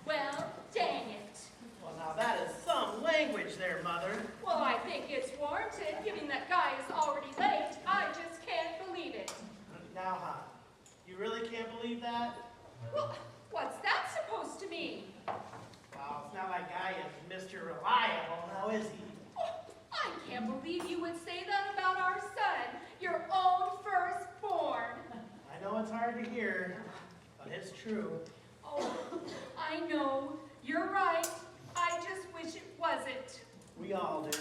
Well, dang it. Well, now that is some language there, Mother. Well, I think it's warranted, given that guy is already late. I just can't believe it. Now, huh? You really can't believe that? Well, what's that supposed to mean? Well, it's not like Guy is Mr. Reliable, now is he? I can't believe you would say that about our son, your own firstborn. I know it's hard to hear, but it's true. Oh, I know. You're right. I just wish it wasn't. We all do.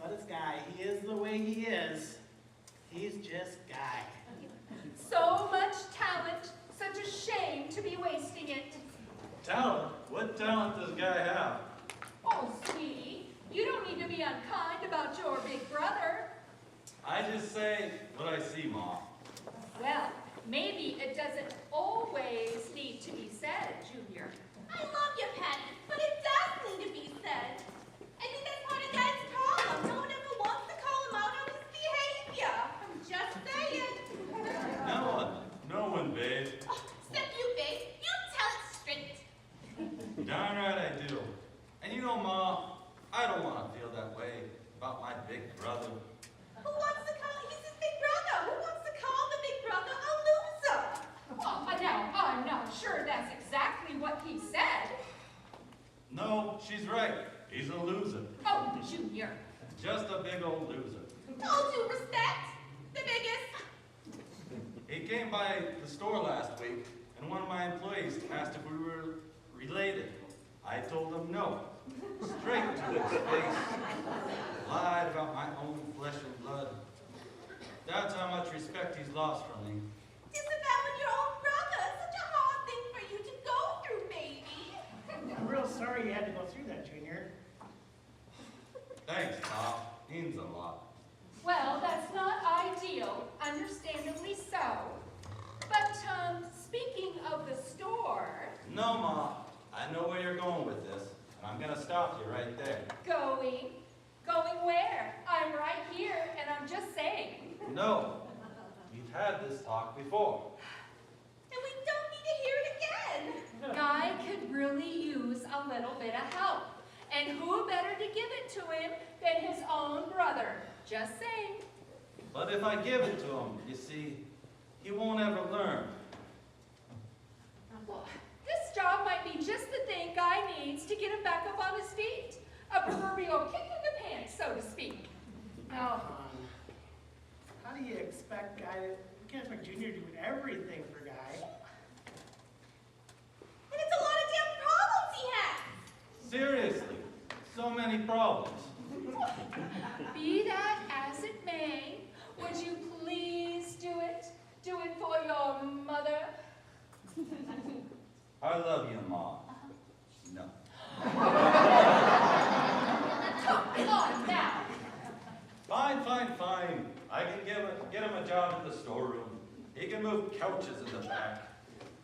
But it's Guy. He is the way he is. He's just Guy. So much talent. Such a shame to be wasting it. Talent? What talent does Guy have? Oh, sweetie, you don't need to be unkind about your big brother. I just say what I see, Ma. Well, maybe it doesn't always need to be said, Junior. I love you, Patty, but it does need to be said. I think that's part of Dad's problem. No one ever wants to call him out on his behavior. I'm just saying. No one, babe. Oh, except you, babe. You tell it straight. Darn right I do. And you know, Ma, I don't want to feel that way about my big brother. Who wants to call? He's his big brother. Who wants to call the big brother a loser? Oh, now, I'm not sure that's exactly what he said. No, she's right. He's a loser. Oh, Junior. Just a big old loser. All due respect, the biggest. He came by the store last week, and one of my employees asked if we were related. I told him no. Straight to his face. Lied about my own flesh and blood. That's how much respect he's lost from me. Isn't that with your own brother? Such a hard thing for you to go through, baby. I'm real sorry you had to go through that, Junior. Thanks, Pop. Means a lot. Well, that's not ideal, understandably so. But, speaking of the store... No, Ma. I know where you're going with this, and I'm gonna stop you right there. Going? Going where? I'm right here, and I'm just saying. No. We've had this talk before. And we don't need to hear it again. Guy could really use a little bit of help. And who better to give it to him than his own brother? Just saying. But if I give it to him, you see, he won't ever learn. Well, this job might be just the thing Guy needs to get him back up on his feet. A proverbial kick in the pants, so to speak. Now, How do you expect Guy? You can't expect Junior to do everything for Guy. And it's a lot of damn problems he has. Seriously, so many problems. be that as it may, would you please do it? Do it for your mother? I love you, Ma. No. Come on now. Fine. I can get him a job in the storeroom. He can move couches in the back.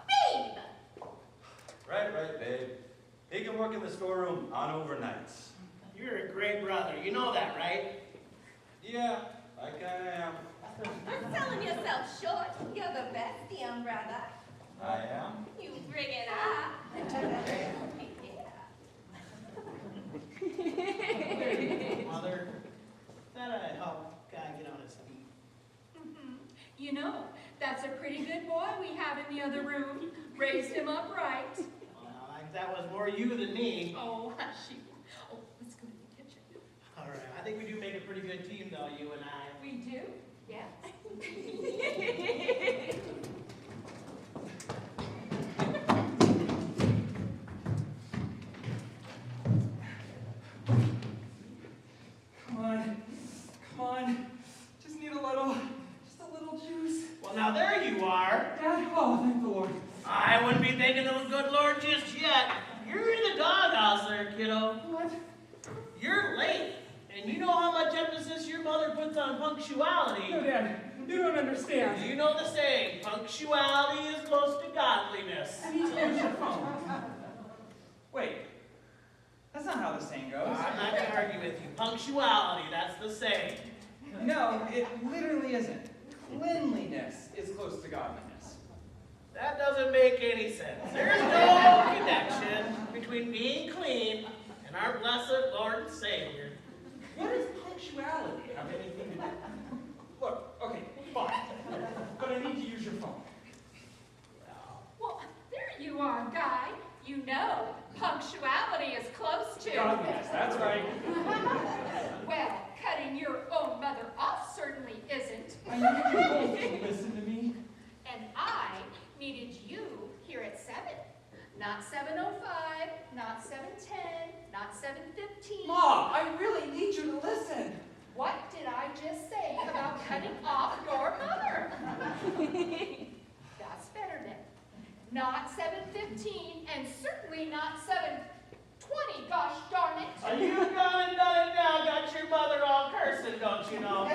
Babe! Right, babe. He can work in the storeroom on overnights. You're a great brother. You know that, right? Yeah, I kinda am. You're selling yourself short. You're the best damn brother. I am. You bring it up. Mother, that'll help Guy get on his feet. You know, that's a pretty good boy we have in the other room. Raised him up right. Well, like that was more you than me. Oh, hush. Oh, let's go to the kitchen. All right, I think we do make a pretty good team, though, you and I. We do? Yes. Come on. Just need just a little juice. Well, now there you are. Dad, oh, thank the Lord. I wouldn't be thinking of the good Lord just yet. You're in the doghouse there, kiddo. What? You're late. And you know how much emphasis your mother puts on punctuality. No, Dad, you don't understand. Do you know the saying, punctuality is close to godliness? I need to use your phone. Wait, that's not how the saying goes. I'm not going to argue with you. Punctuality, that's the saying. No, it literally isn't. Cleanliness is close to godliness. That doesn't make any sense. There's no connection. between being clean and our blessed Lord and Savior. What does punctuality have anything to do? Look, okay, fine. But I need to use your phone. Well, there you are, Guy. You know, punctuality is close to. God, yes, that's right. Well, cutting your own mother off certainly isn't. I need you both to listen to me. And I needed you here at 7. Not 7:05, not 7:10, not 7:15. Ma, I really need you to listen. What did I just say about cutting off your mother? That's better then. Not 7:15 and certainly not 7:20, gosh darn it. You gone and done it now, got your mother all cursing, don't you know?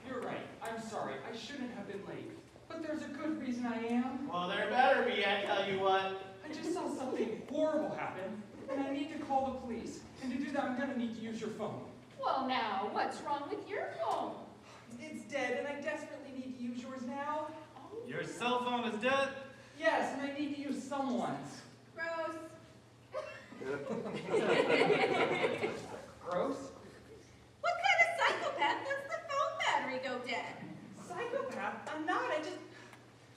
You're right. I'm sorry. I shouldn't have been late. But there's a good reason I am. Well, there better be, I tell you what. I just saw something horrible happen, and I need to call the police. And to do that, I'm going to need to use your phone. Well now, what's wrong with your phone? It's dead, and I desperately need to use yours now. Your cell phone is dead? Yes, and I need to use someone's. Gross. Gross? What kind of psychopath lets the phone battery go dead? Psychopath? I'm not.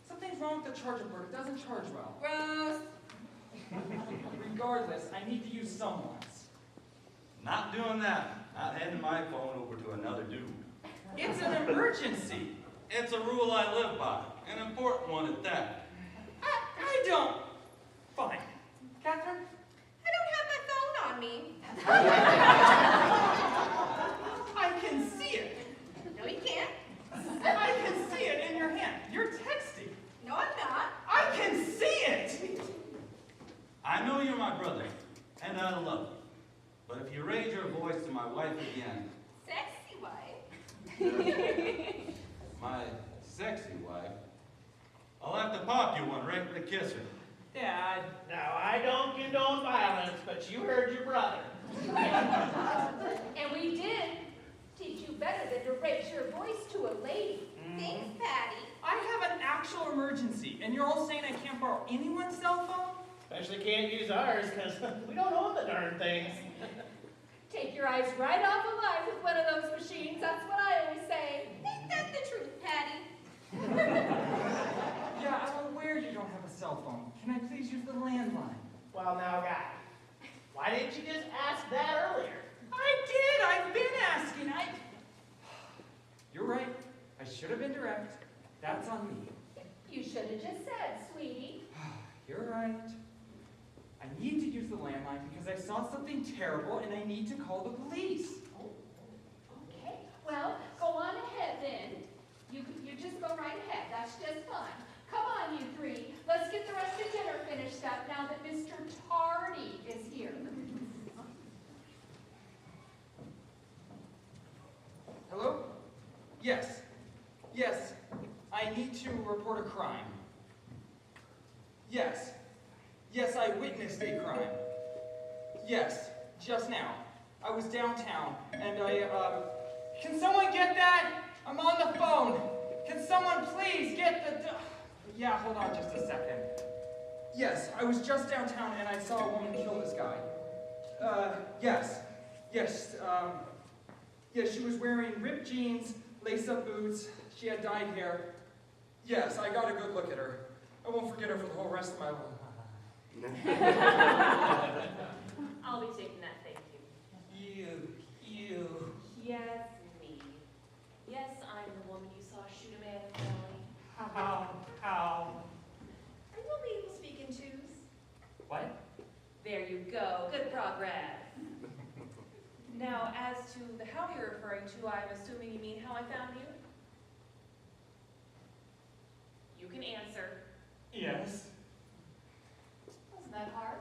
Something's wrong with the charger port. It doesn't charge well. Gross. Regardless, I need to use someone's. Not doing that. Not handing my phone over to another dude. It's an emergency. It's a rule I live by. An important one at that. I don't. Fine. Catherine? I don't have my phone on me. I can see it. No, you can't. I can see it in your hand. You're texting. No, I'm not. I can see it. I know you're my brother, and I love you. But if you raise your voice to my wife again, Sexy wife. my sexy wife, I'll have to pop you one right in the kisser. Dad. Now, I don't condone violence, but you heard your brother. And we did teach you better than to raise your voice to a lady. Thanks, Patty. I have an actual emergency, and you're all saying I can't borrow anyone's cell phone? Especially can't use ours, because we don't own the darn things. Take your eyes right off of life with one of those machines. That's what I always say. Ain't that the truth, Patty? Yeah, I'm aware you don't have a cell phone. Can I please use the landline? Well, now, Guy, why didn't you just ask that earlier? I did! I've been asking! You're right. I should have been direct. That's on me. You should have just said, sweetie. You're right. I need to use the landline because I saw something terrible and I need to call the police. Okay, well, go on ahead then. You just go right ahead. That's just fine. Come on, you three. Let's get the rest of dinner finished up now that Mr. Tardy is here. Hello? Yes. Yes. I need to report a crime. Yes. Yes, I witnessed a crime. Yes, just now. I was downtown, and can someone get that? I'm on the phone. Can someone please get the... Yeah, hold on just a second. Yes, I was just downtown, and I saw a woman kill this guy. Yes. Yes, yes, she was wearing ripped jeans, lace-up boots. She had dyed hair. Yes, I got a good look at her. I won't forget her for the whole rest of my life. I'll be taking that, thank you. You. Yes, me. Yes, I'm the woman you saw shoot a man in the alley. How? Are you only able to speak in twos? What? There you go, good progress. Now, as to the how you're referring to, I'm assuming you mean how I found you? You can answer. Yes. Wasn't that hard?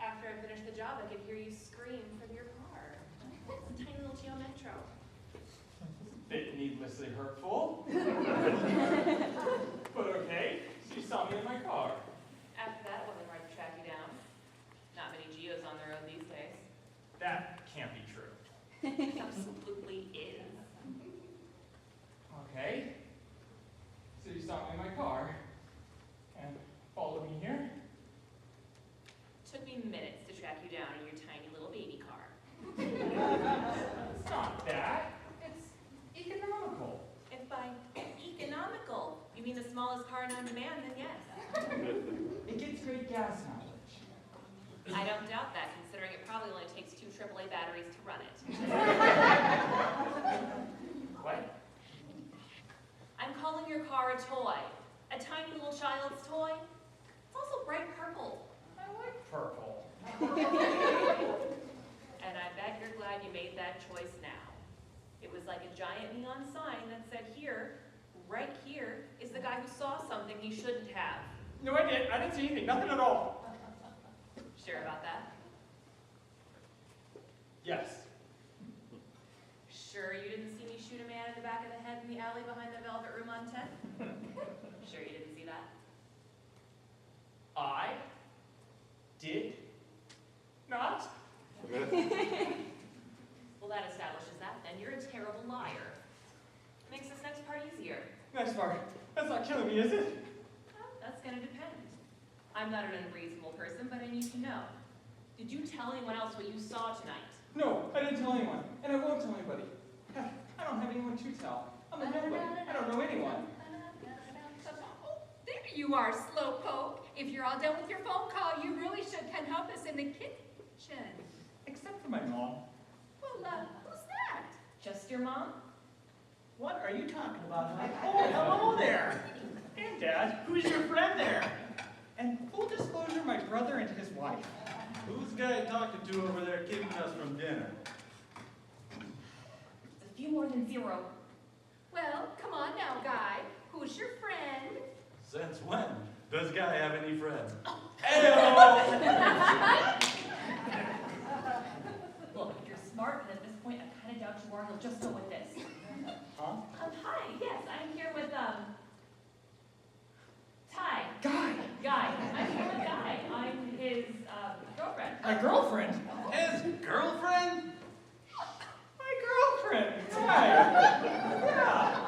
After I finished the job, I could hear you scream from your car. It's a tiny little Geo Metro. Bit needlessly hurtful. But okay, she saw me in my car. After that, it wasn't hard to track you down. Not many Geos on the road these days. That can't be true. It absolutely is. Okay. So you saw me in my car and followed me here. you mean the smallest car known to man, then yes. It gets great gas mileage. I don't doubt that, considering it probably only takes 2 AAA batteries to run it. What? I'm calling your car a toy. A tiny little child's toy. It's also bright purple. I like purple. And I bet you're glad you made that choice now. It was like a giant neon sign that said here, right here, is the guy who saw something he shouldn't have. No, I didn't see anything. Nothing at all. Sure about that? Yes. Sure you didn't see me shoot a man in the back of the head in the alley behind the Velvet Room on 10? Sure you didn't see that? I did not. Well, that establishes that. Then you're a terrible liar. Makes this next part easier. Next part. That's not killing me, is it? Well, that's gonna depend. I'm not an unreasonable person, but I need to know. Did you tell anyone else what you saw tonight? No, I didn't tell anyone, and I won't tell anybody. Heck, I don't have anyone to tell. I'm a nobody. I don't know anyone. Oh, there you are, Slowpoke. If you're all done with your phone call, you really should come help us in the kitchen. Except for my mom. Well, who's that? Just your mom? What are you talking about? Oh, hello there. And Dad. Who's your friend there? And full disclosure, my brother and his wife. Who's the guy talking to over there keeping us from dinner? It's a few more than 0. Well, come on now, guy. Who's your friend? Since when does Guy have any friends? Look, if you're smart, and at this point I kind of doubt you are, you'll just go with this. Huh? Hi, yes, I'm here with, Ty. Guy. Guy. I'm here with Guy. I'm his, girlfriend. My girlfriend. His girlfriend? My girlfriend. Hi. Yeah.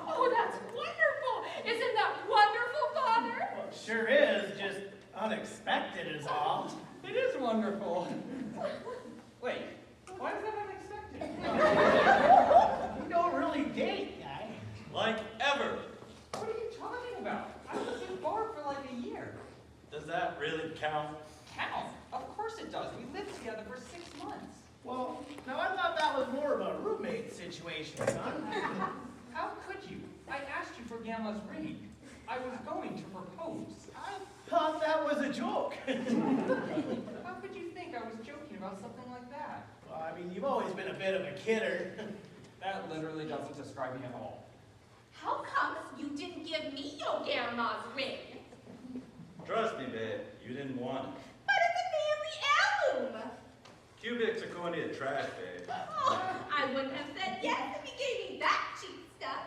Oh, that's wonderful. Isn't that wonderful, Father? Well, it sure is, just unexpected is all. It is wonderful. Wait, why is that unexpected? You don't really date, guy. Like ever. What are you talking about? I was in bar for like a year. Does that really count? Count? Of course it does. We lived together for 6 months. Well, now I thought that was more of a roommate situation, son. How could you? I asked you for Gamma's ring. I was going to propose. I thought that was a joke. How could you think I was joking about something like that? Well, I mean, you've always been a bit of a kidder. That literally doesn't describe me at all. How come you didn't give me your grandma's ring? Trust me, babe, you didn't want it. But it's a family heirloom. Cubics are going to get trash, babe. Oh, I wouldn't have said yes if you gave me that cheap stuff.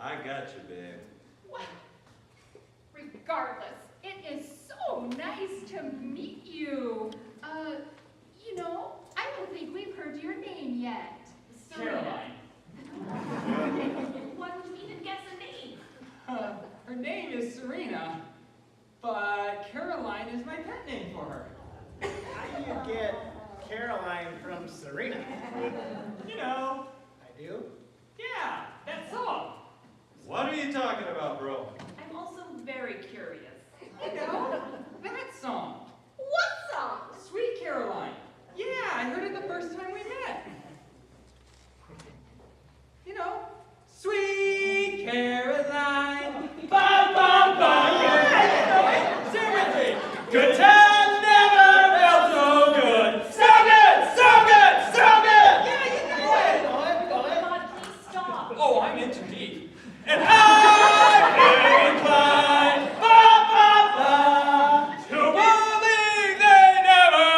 I got you, babe. Well, regardless, it is so nice to meet you. You know, I don't think we've heard your name yet. Caroline. Why would you even guess a name? Her name is Serena, but Caroline is my pet name for her. How do you get Caroline from Serena? You know, I do? yeah, that song. What are you talking about, bro? I'm also very curious. You know, that song. What song? Sweet Caroline. Yeah, I heard it the first time we met. You know, Sweet Caroline. Ba ba ba. Yeah, you know it. Sing with me. Good times never felt so good. So good, so good, so good. Yeah, you know it. Go ahead, go ahead. God, please stop. Oh, I'm in too deep. And I feel inclined, ba ba ba, to believe they never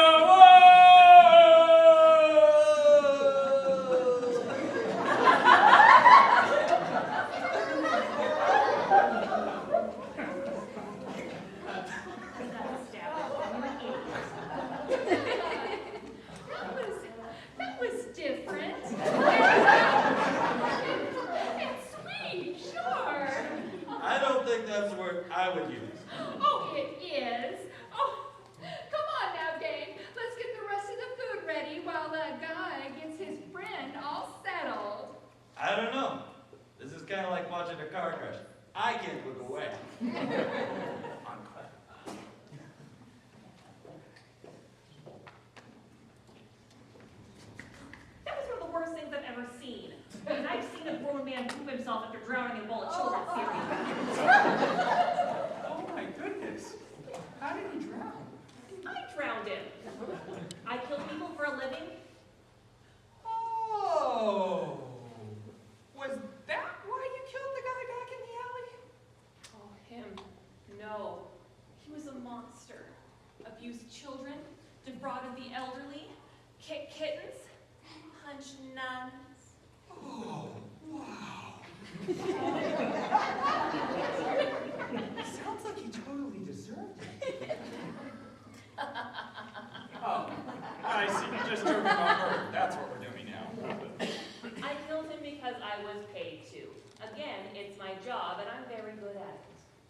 That was different. It's sweet, sure. I don't think that's the word I would use. Oh, it is. Oh, come on now, gang. Let's get the rest of the food ready while that guy gets his friend all settled. I don't know. This is It's kind of like watching a car crash. I can't look away. That was one of the worst things I've ever seen. And I've seen a grown man poop himself after drowning in a bowl of children's cereal. Oh my goodness. How did he drown? I drowned him. I kill people for a living. Oh. Was that why you killed the guy back in the alley? Oh, him. No. He was a monster. Abused children, defrauded the elderly, kicked kittens, punched nuns. Oh, wow. Sounds like he totally deserved it. Oh, I see. You just took him on murder. That's what we're doing now. I killed him because I was paid to. Again, it's my job, and I'm very good at it.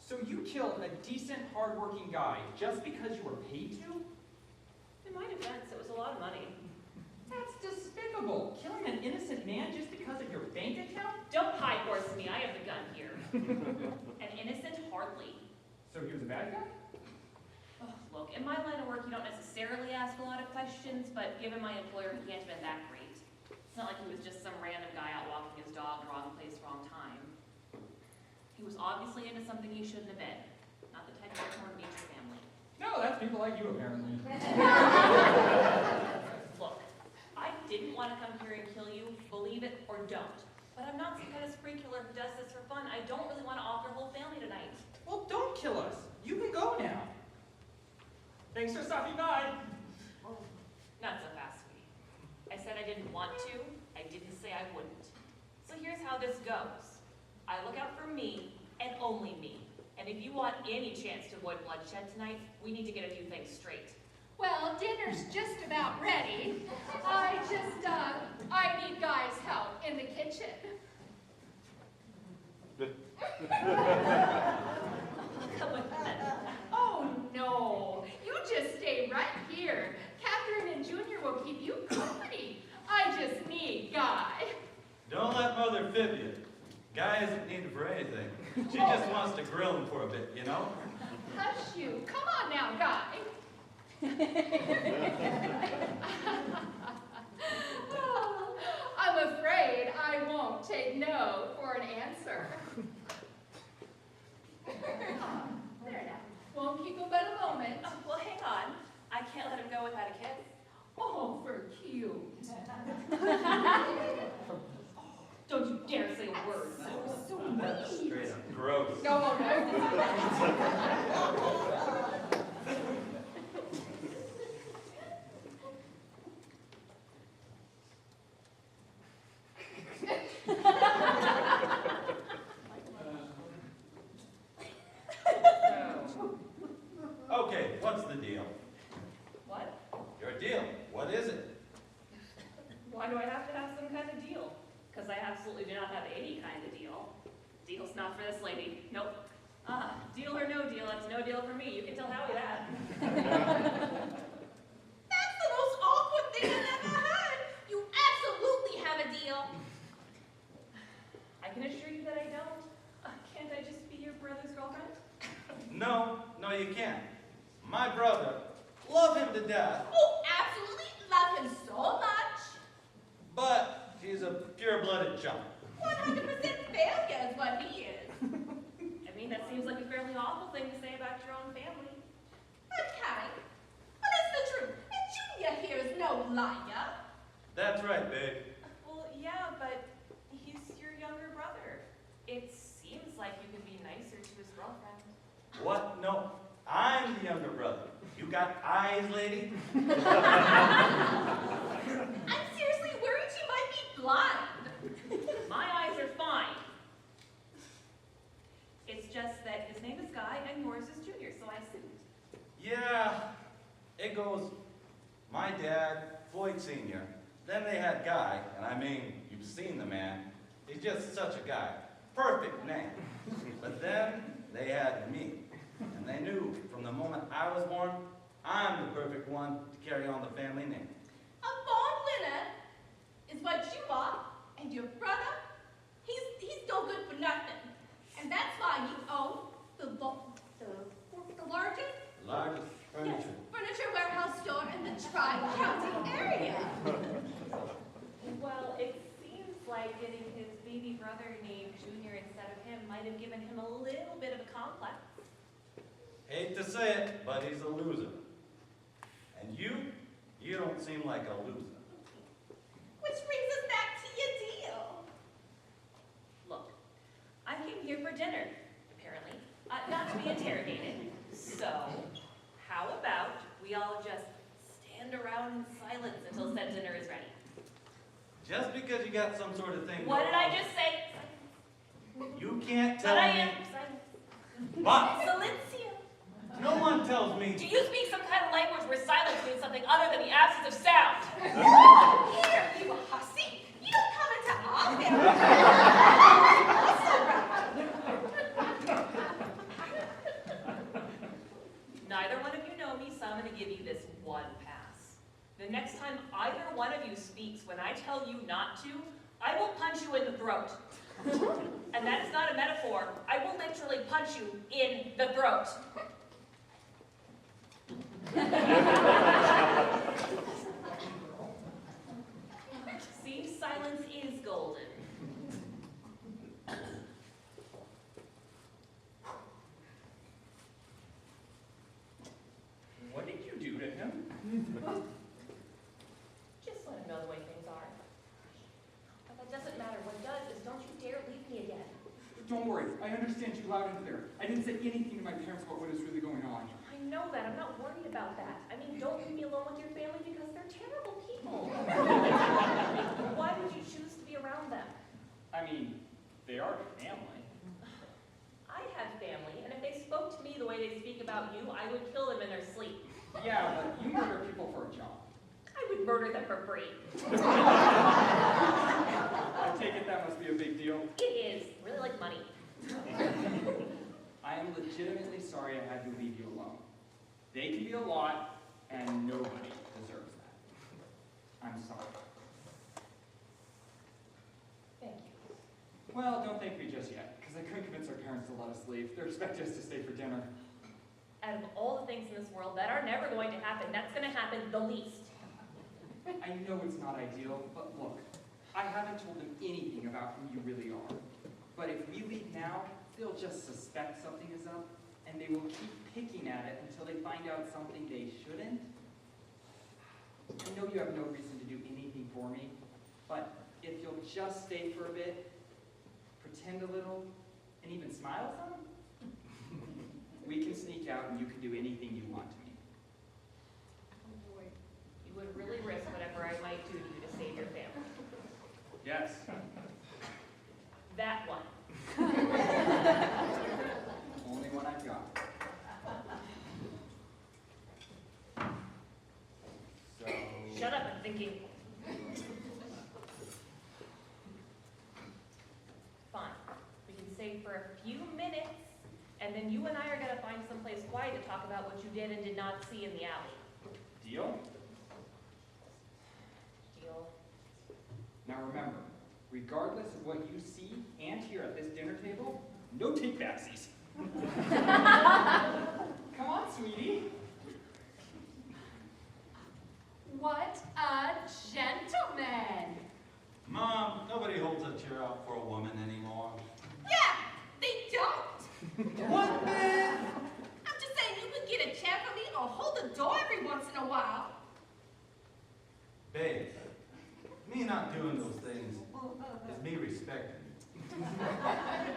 So you killed a decent, hardworking guy just because you were paid to? In my defense, it was a lot of money. That's despicable. Killing an innocent man just because of your bank account? Don't high horse me, I have the gun here. An innocent, hardly. So he was a bad guy? Oh, look, in my line of work, you don't necessarily ask a lot of questions, but given my employer, he can't have been that great. It's not like he was just some random guy out walking his dog, wrong place, wrong time. He was obviously into something he shouldn't have been. Not the type of torn beach family. No, that's people like you, apparently. Look, I didn't want to come here and kill you, believe it or don't. But I'm not some kind of spree killer who does this for fun. I don't really want to off your whole family tonight. Well, don't kill us. You can go now. Thanks for stopping by. Not so fast, sweetie. I said I didn't want to. I didn't say I wouldn't. So here's how this goes. I look out for me and only me. And if you want any chance to avoid bloodshed tonight, we need to get a few things straight. Well, dinner's just about ready. I need Guy's help in the kitchen. Come with me. Oh, no. You just stay right here. Catherine and Junior will keep you company. I just need Guy. Don't let Mother fib you. Guy isn't needed for anything. She just wants to grill him for a bit, you know? Hush you. Come on now, Guy. Oh, I'm afraid I won't take no for an answer. There now. Won't keep him but a moment. Oh, well, hang on. I can't let him go without a kiss. Oh, for cute. Don't you dare say a word. So That's sweet. straight up gross. No. Okay, what's the deal? What? Your deal. What is it? Why do I have to have some kind of deal? Because I absolutely do not have any kind of deal. Deal's not for this lady. Nope. Deal or no deal, it's no deal for me. You can tell Howie that. That's the most awkward thing I've ever heard. You absolutely have a deal. I can assure you that I don't. Can't I just be your brother's girlfriend? No, you can't. My brother, love him to death, Oh, absolutely love him so much. but he's a pure-blooded chump. 100% failure is what he is. I mean, that seems like a fairly awful thing to say about your own family. Okay. But it's the truth. And Junior here is no liar. That's right, babe. Well, yeah, but he's your younger brother. It seems like you could be nicer to his girlfriend. What? No, I'm the younger brother. You got eyes, lady? I'm seriously worried you might be blind. My eyes are fine. It's just that his name is Guy and yours is Junior, so I assumed. Yeah, it goes, my dad, Floyd Sr., then they had Guy, and I mean, you've seen the man. He's just such a guy. Perfect name. But then they had me, and they knew from the moment I was born, I'm the perfect one to carry on the family name. A born winner is what you are, and your brother, he's no good for brother named Junior instead of him might have given him a little bit of a complex. Hate to say it, but he's a loser. And you don't seem like a loser. Which brings us back to your deal. Look, I came here for dinner, apparently, not to be interrogated. So, how about we all just stand around in silence until said dinner is ready? Just because you got some sort of thing What did going I on, just say? You can't tell But I me. am silent. What? Silencio. No one tells me. Do you speak some kind of language where silence means something other than the absence of sound? Here, you hussy. You don't come into our family. That's all right. Neither one of you know me, so I'm going to give you this one pass. The next time either one of you speaks when I tell you not to, I will punch you in the throat. And that is not a metaphor. I will literally punch you in the throat. See, silence is golden. What did you do to him? Just let him know the way things are. But that doesn't matter. What does is don't you dare leave me again. Don't worry, I understand you loud and clear. I didn't say anything to my parents about what is really going on. I know that. I'm not worried about that. I mean, don't leave me alone with your family because they're terrible people. Why would you choose to be around them? I mean, they are family. I have family, and if they spoke to me the way they speak about you, I would kill them in their sleep. Yeah, but you murder people for a job. I would murder them for free. I take it that must be a big deal. It is. Really like money. I am legitimately sorry I had to leave you alone. They can be a lot, and nobody deserves that. I'm sorry. Thank you. Well, don't thank me just yet, because I couldn't convince our parents to let us leave. They're expecting us to stay for dinner. Out of all the things in this world that are never going to happen, that's going to happen the least. I know it's not ideal, but look, I haven't told them anything about who you really are. But if we leave now, they'll just suspect something is up, and they will keep picking at it until they find out something they shouldn't. I know you have no reason to do anything for me, but if you'll just stay for a bit, pretend a little, and even smile some, we can sneak out and you can do anything you want to me. Oh boy. You would really risk whatever I might do to you to save your family. Yes. That one. Only one I've got. So... Shut up, I'm thinking. Fine. We can stay for a few minutes, and then you and I are going to find someplace quiet to talk about what you did and did not see in the alley. Deal? Deal? Now remember, regardless of what you see and hear at this dinner table, no take-backsies. Come on, sweetie. What a gentleman! Mom, nobody holds a chair out for a woman anymore. Yeah, they don't. What, man? I'm just saying you could get a chair for me or hold the door every once in a while. Babe, me not doing those things is me respecting you.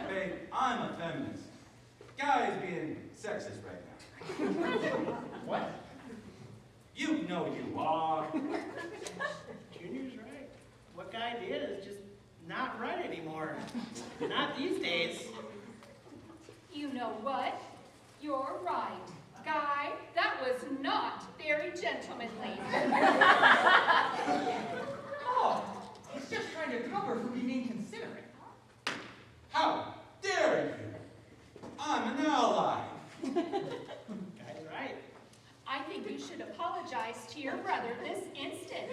Babe, I'm a feminist. Guys being sexist right now. What? You know you are. Junior's right. What Guy did is just not right anymore. Not these days. You know what? You're right. Guy, that was not very gentlemanly. Oh, he's just trying to cover for me being considerate. How dare you? I'm an ally. Guy's right. I think you should apologize to your brother this instant.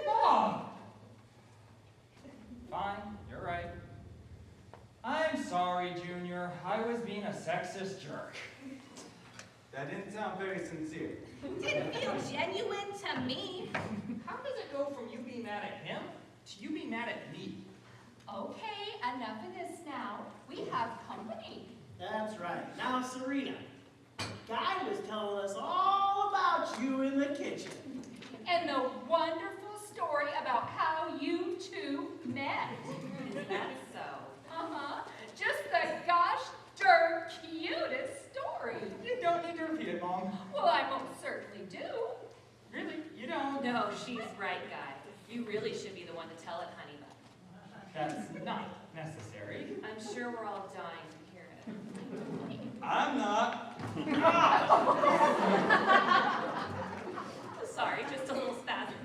Mom! Fine, you're right. I'm sorry, Junior. I was being a sexist jerk. That didn't sound very sincere. Didn't feel genuine to me. How does it go from you being mad at him to you being mad at me? Okay, enough of this now. We have company. That's right. Now, Serena, Guy was telling us all about you in the kitchen. And the wonderful story about how you two met. Is that so? Just the gosh darn cutest story. You don't need to repeat it, Mom. Well, I most certainly do. Really? You don't? No, she's right, Guy. You really should be the one to tell it, honey. That's not necessary. I'm sure we're all dying to hear it. I'm not. Sorry, just a little spasm.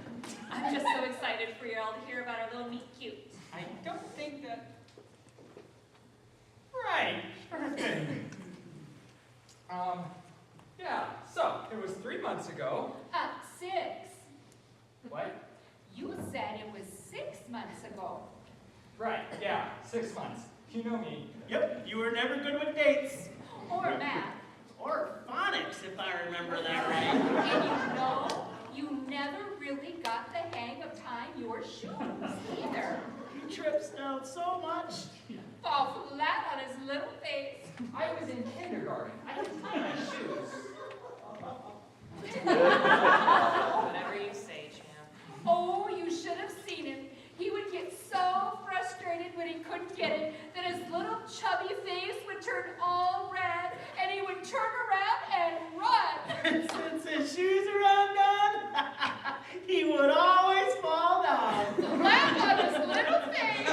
I'm just so excited for you all to hear about our little meet cute. I don't think that... Right, sure thing. Yeah, so, it was 3 months ago. 6. What? You said it was 6 months ago. Right, yeah, 6 months. You know me. Yep, you were never good with dates. Or math. Or phonics, if I remember that right. And you know, you never really got the hang of tying your shoes either. He trips down so much. Fall flat on his little face. I was in kindergarten. I didn't tie my shoes. Whatever you say, champ. Oh, you should have seen him. He would get so frustrated when he couldn't get it that his little chubby face would turn all red and he would turn around and run. And since his shoes are undone, he would always fall down. Flat on his little face.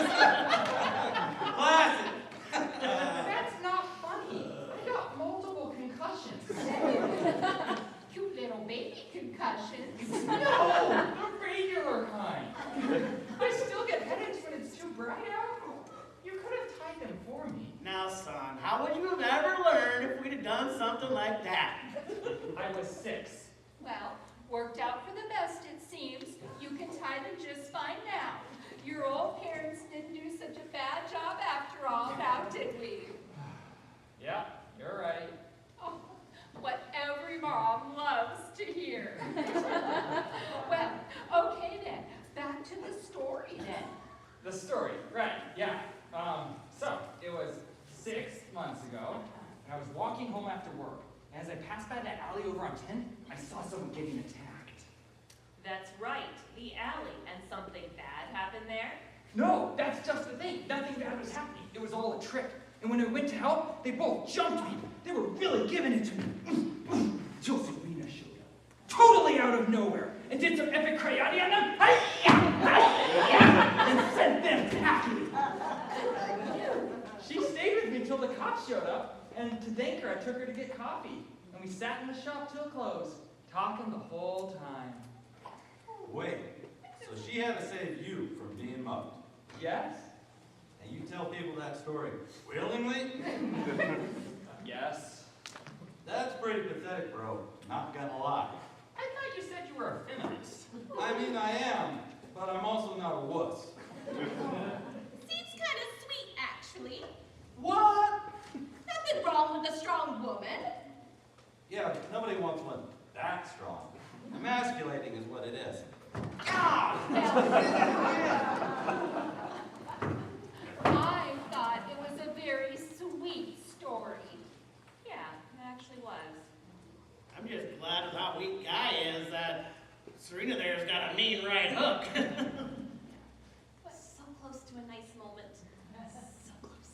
Classic. That's not funny. I got multiple concussions. Cute little baby concussions. No, the regular kind. I still get headaches when it's too bright out. You could have tied them for me. Now, son, how would you have ever learned if we'd have done something like that? I was 6. Well, worked out for the best, it seems. You can tie them just fine now. Your old parents didn't do such a bad job after all, now did we? Yeah, you're right. Oh, what every mom loves to hear. Well, okay then, back to the story then. The story, right, yeah. So, it was 6 months ago, and I was walking home after work. And as I passed by that alley over on 10th, I saw someone getting attacked. That's right, the alley. And something bad happened there? No, that's just the thing. Nothing bad was happening. It was all a trick. And when I went to help, they both jumped me. They were really giving it to me. Till Serena showed up. Totally out of nowhere. And did some epic karate on them. And sent them packing. She stayed with me until the cops showed up. And to thank her, I took her to get coffee. And we sat in the shop till close, talking the whole time. Wait, so she had to save you from being mugged. Yes? And you tell people that story willingly? Yes. That's pretty pathetic, bro. Not gonna lie. I thought you said you were a feminist. I mean, I am, but I'm also not a wuss. Seems kind of sweet, actually. What? Nothing wrong with a strong woman. Yeah, but nobody wants one that strong. Emasculating is what it is. I thought it was a very sweet story. Yeah, it actually was. I'm just glad with how weak Guy is that Serena there's got a mean right hook. So close to a nice moment. So close.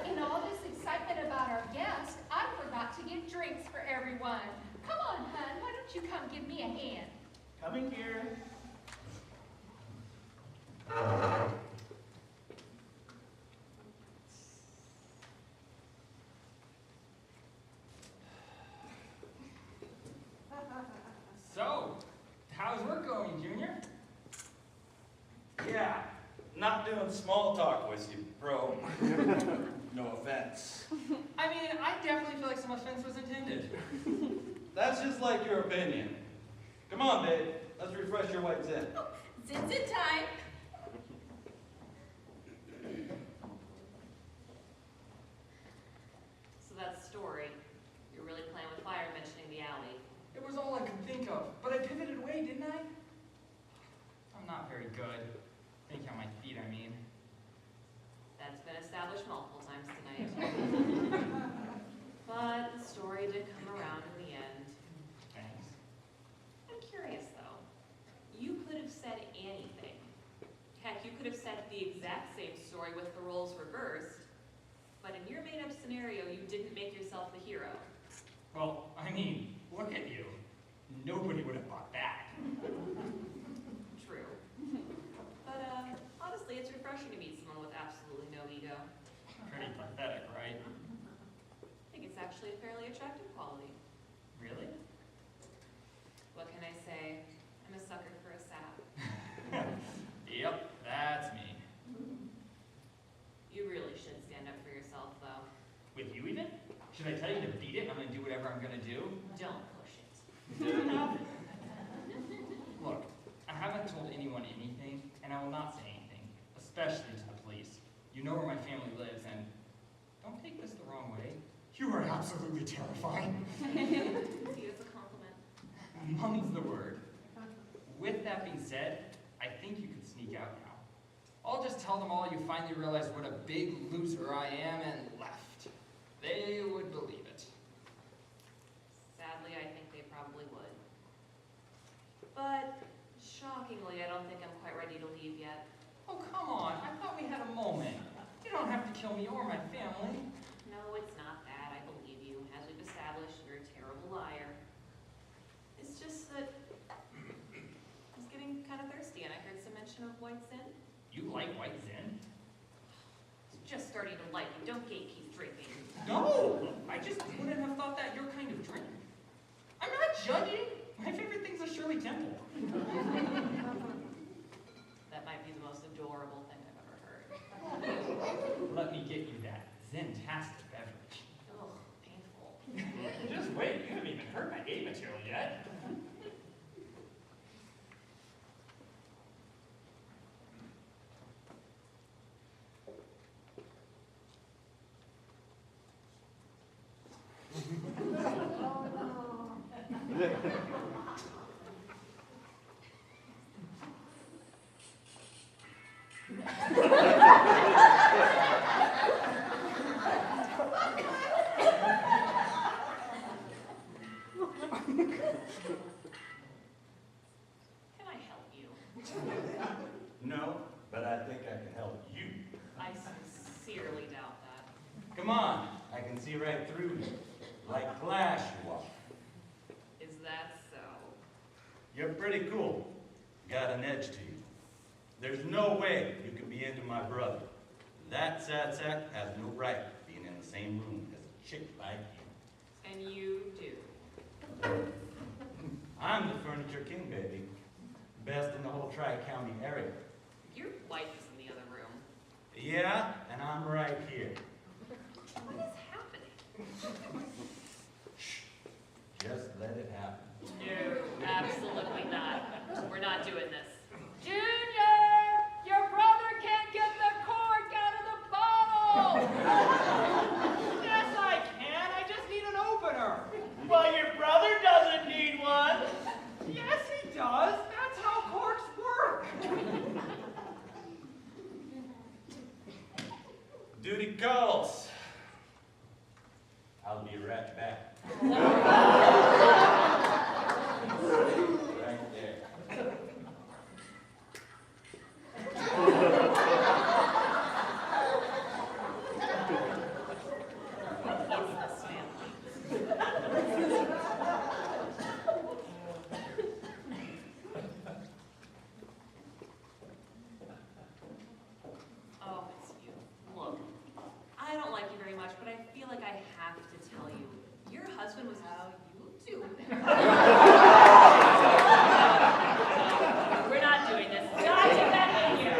In all this excitement about our guest, I forgot to get drinks for everyone. Come on, hon, why don't you come give me a hand? Coming here. So, how's work going, Junior? Yeah, not doing small talk with you, bro. No offense. I mean, I definitely feel like some offense was intended. That's just like your opinion. Come on, babe. Let's refresh your white zin. Zin's in time. So that's the story. You're really playing with fire mentioning the alley. It was all I could think of, but I pivoted away, didn't I? I'm not very good. Thinking on my night. But the story did come around in the end. Thanks. I'm curious though. You could have said anything. Heck, you could have said the exact same story with the roles reversed. But in your made-up scenario, you didn't make yourself the hero. Well, I mean, look at you. Nobody would have bought that. True. But honestly, it's refreshing to meet someone with absolutely no ego. Pretty pathetic, right? I think it's actually a fairly attractive quality. Really? What can I say? I'm a sucker for a sap. Yep, that's me. You really should stand up for yourself, though. With you even? Should I tell you to beat it? I'm gonna do whatever I'm gonna do? Don't push it. Good enough. Look, I haven't told anyone anything, and I will not say anything, especially to the police. You know where my family lives, and don't take this the wrong way. You are absolutely terrifying. See it as a compliment. Mummy's the word. With that being said, I think you could sneak out now. I'll just tell them all you finally realized what a big loser I am and left. They would believe it. Sadly, I think they probably would. But, shockingly, I don't think I'm quite ready to leave yet. Oh, come on. I thought we had a moment. You don't have to kill me or my family. No, it's not that. I believe you. As we've established, you're a terrible liar. It's just that I was getting kind of thirsty, and I heard some mention of white sin. You like white Zen? Just starting to like you. Don't gatekeep drinking. No! I just wouldn't have thought that your kind of drink. I'm not judging. My favorite thing's a Shirley Temple. That might be the most adorable thing I've ever heard. Let me get you that Zen-tastic beverage. Ugh, painful. Just wait, you haven't even heard my game material yet. Can I help you? No, but I think I can help you. I sincerely doubt that. Come on, I can see right through you. Like Flash you are. Is that so? You're pretty cool. Got an edge to you. There's no way you can be into my brother. That sad sack has no right being in the same room as a chick like you. And you do. I'm the furniture king, baby. Best in the whole Tri-County area. Your wife is in the other room. Yeah, and I'm right here. What is happening? Shh. Just let it happen. No, absolutely not. We're not doing this. Junior, your brother can't get the cork out of the bottle. Yes, I can. I just need an opener. Well, your brother doesn't need one. Yes, he does. That's how corks work. Duty calls. I'll be right back. Right there. It's this family. Oh, it's you. Look, I don't like you very much, but I feel like I have to tell you. Your husband was how you do. We're not doing this. God, get back in here.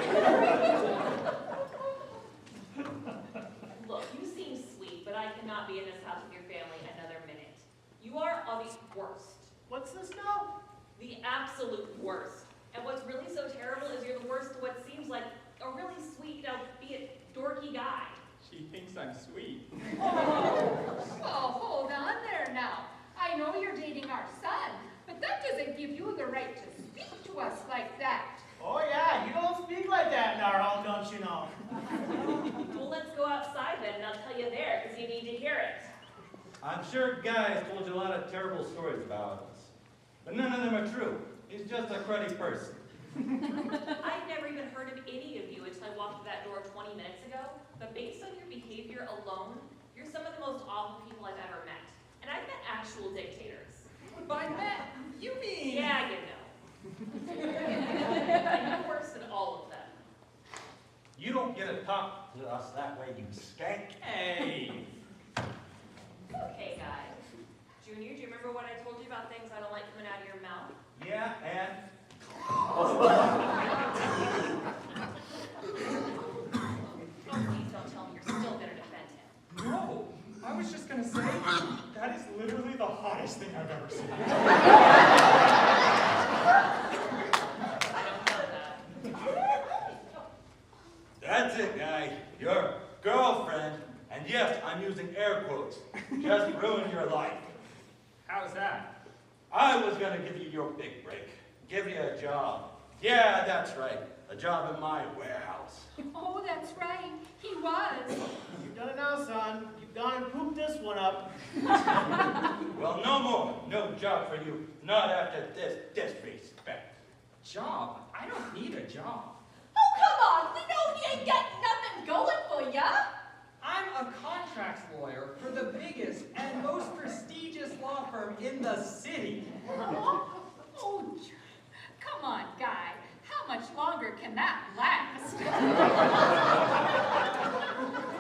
Look, you seem sweet, but I cannot be in this house with your family another minute. You are the worst. What's this now? The absolute worst. And what's really so terrible is you're the worst to what seems like a really sweet, be it dorky guy. She thinks I'm sweet. Oh, hold on there now. I know you're dating our son, but that doesn't give you the right to speak to us like that. Oh yeah, you don't speak like that in our home, don't you know? Well, let's go outside then, and I'll tell you you need to hear it. I'm sure Guy's told you a lot of terrible stories about us. But none of them are true. He's just a cruddy person. I'd never even heard of any of you until I walked through that door 20 minutes ago, but based on your behavior alone, you're some of the most awful people I've ever met. And I've met actual dictators. By Matt, you mean? Yeah, you know. And you're worse than all of them. You don't get to talk to us that way, you skank. Hey. Okay, guys. Junior, do you remember what I told you about things I don't like coming out of your mouth? Yeah, and? Oh, please don't tell me you're still gonna defend him. No, I was just gonna say, that is literally the hottest thing I've ever seen. I don't know that. That's it, Guy. Your girlfriend, and yes, I'm using air quotes, just ruined your life. How's that? I was gonna give you your big break. Give you a job. Yeah, that's right. A job in my warehouse. Oh, that's right. He was. You've done it now, son. You've gone and pooped this one up. Well, no more. No job for you. Not after this disrespect. Job? I don't need a job. Oh, come on. We know you ain't got nothing going for ya. I'm a contracts lawyer for the biggest and most prestigious law firm in the city. Oh, come on, Guy. How much longer can that last?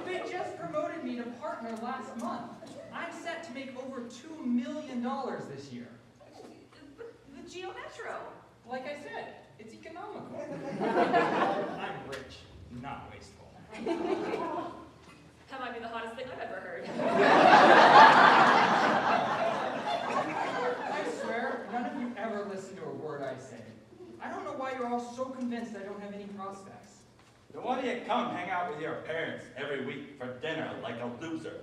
They just promoted me to partner last month. I'm set to make over $2 million this year. The Geo Metro. Like I said, it's economical. I'm rich, not wasteful. That might be the hottest thing I've ever heard. I swear, none of you ever listen to a word I say. I don't know why you're all so convinced I don't have any prospects. Then why do you come hang out with your parents every week for dinner like a loser?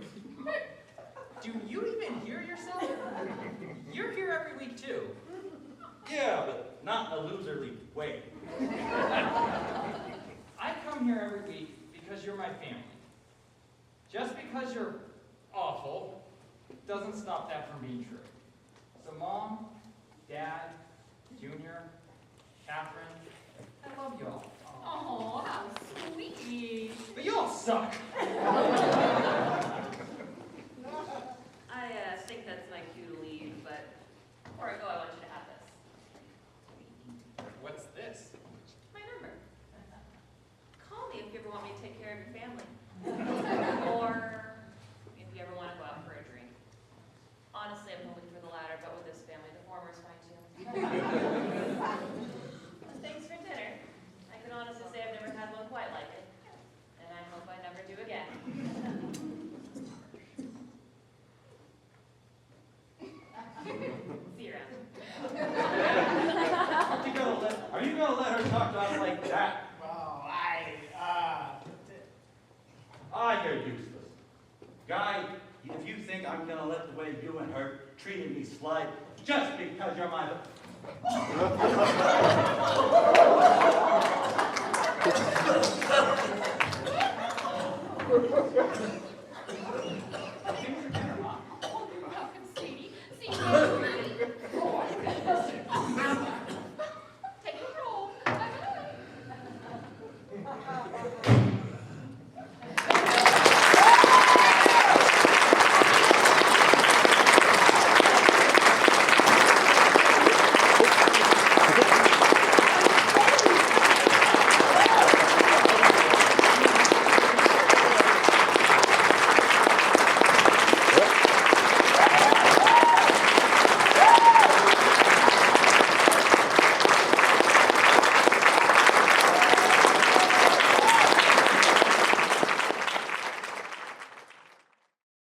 Do you even hear yourself? You're here every week too. Yeah, but not in a loserly way. I come here every week because you're my family. Just because you're awful doesn't stop that from being true. So Mom, Dad, Junior, Catherine, I love y'all. Oh, how sweet. But y'all suck. I think that's my cue to leave, but before I go, I want you to have this. What's this? My number. Call me if you ever want me to take care of your family. Or if you ever want to go out for a drink. Honestly, I'm hoping for the latter, but with this family, the former is fine too. Thanks for dinner. I can honestly say I've never had one quite like it. And I hope I never do again. See you around. Are you gonna let her talk to us like that? Well, You're useless. Guy, if you think I'm gonna let the way you and her treated me slide just because you're my...